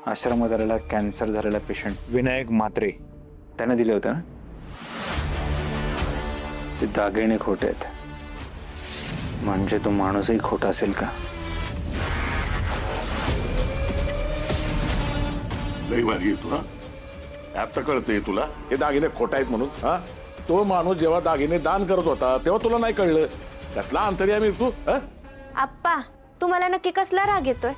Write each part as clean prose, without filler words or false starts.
आश्रमात आलेला कॅन्सर झालेला पेशंट विनायक म्हात्रे त्याने दिले होते ना? ते दागिने खोटे आहेत म्हणजे तो माणूसही खोटा असेल का? लई भारी आहे तू हा. आता कळतंय तुला हे दागिने खोटा आहेत म्हणून हा. तो माणूस जेव्हा दागिने दान करत होता तेव्हा तुला नाही कळलं कसला अंतर्यामी तू हा? आप्पा तुम्हाला नक्की कसला राग येतोय?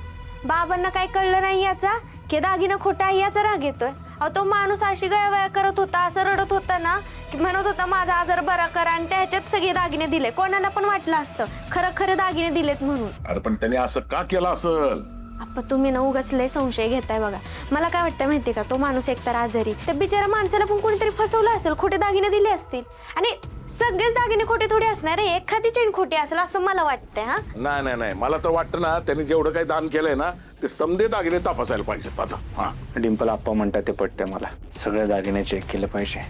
बाबांना काय कळलं नाही याचा की दागिना खोटा आहे याचा राग येतोय? अहो तो माणूस अशी गयावया करत होता, असं रडत होता ना की म्हणत होता माझा आजार बरा करा आणि त्याच्यात सगळे दागिने दिले. कोणाला पण वाटलं असतं खरं खरं दागिने दिलेत म्हणून. अरे पण त्याने असं का केलं असल? आप्पा तुम्ही ना उगाच लय संशय घेताय बघा. मला काय वाटतं माहितीये का, तो माणूस एकतर आजारी, त्या बिचारा माणसाला पण कोणीतरी फसवलं असेल, खोटे दागिने दिले असतील. आणि सगळेच दागिने खोटे थोडे असणार आहे, एखादी चेन खोटी असेल असं मला वाटतंय. हा नाही नाही नाही मला तर वाटतं ना त्यांनी जेवढं काही दान केलंय ना ते समधे दागिने तपासायला पाहिजेत आता. हा डिंपल आप्पा म्हणतात ते पटते मला. सगळे दागिने चेक केले पाहिजे.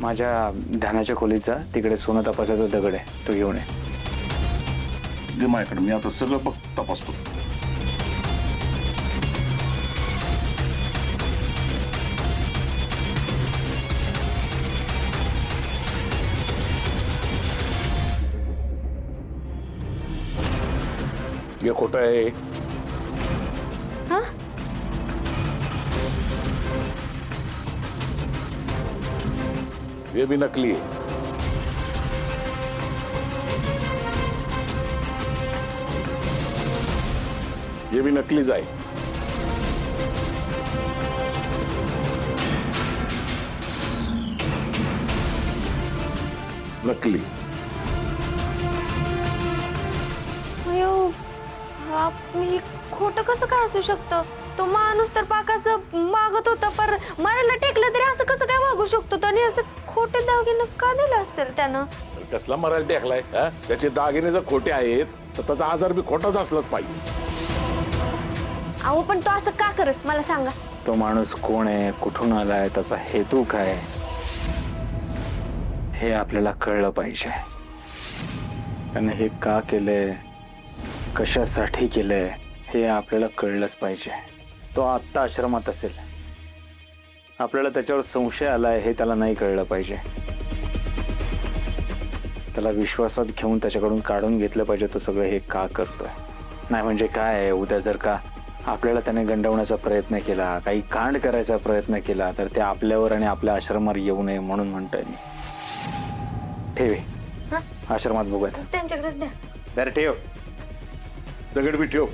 माझ्या ध्यानाच्या खोलीचा तिकडे सोनं तपासाचा दगड आहे, तो घेऊन ये. दे माझ्याकडे, मी आता सगळं बघ तपासतो. ये खोटं आहे. हा ये भी नकली है. ये भी नकलीच आहे. नकली. अयो हा मी खोटं कसं काय असू शकतं? तो माणूस तर पाक असं मागत होता, पर मरायला टेकलं तरी असं कसं काय मागू शकतो तो? आणि असं खोटे दागिने का दिले असतील त्यानं? कसला मरायला टेकलाय हा? त्याचे दागिने जर खोटे आहेत तर त्याचा आजार बी खोटाच असलाच पाहिजे. अहो पण तो असं का करत मला सांगा. तो माणूस कोण आहे, कुठून आलाय, त्याचा हेतू काय हे आपल्याला कळलं पाहिजे. त्याने हे का केलंय, कशासाठी केलंय हे आपल्याला कळलंच पाहिजे. तो आत्ता आश्रमात असेल, आपल्याला त्याच्यावर संशय आलाय हे त्याला नाही कळलं पाहिजे. त्याला विश्वासात घेऊन त्याच्याकडून काढून घेतलं पाहिजे तो सगळं हे का करतोय. नाही म्हणजे काय आहे, उद्या जर का आपल्याला त्याने गंडवण्याचा प्रयत्न केला, काही कांड करायचा प्रयत्न केला तर ते आपल्यावर आणि आपल्या आश्रमावर येऊ नये म्हणून म्हणतोय मी. ठेवे हा आश्रमात बघूयात. त्यांच्याकडेच द्या. दर ठेव. दगड बी ठेव.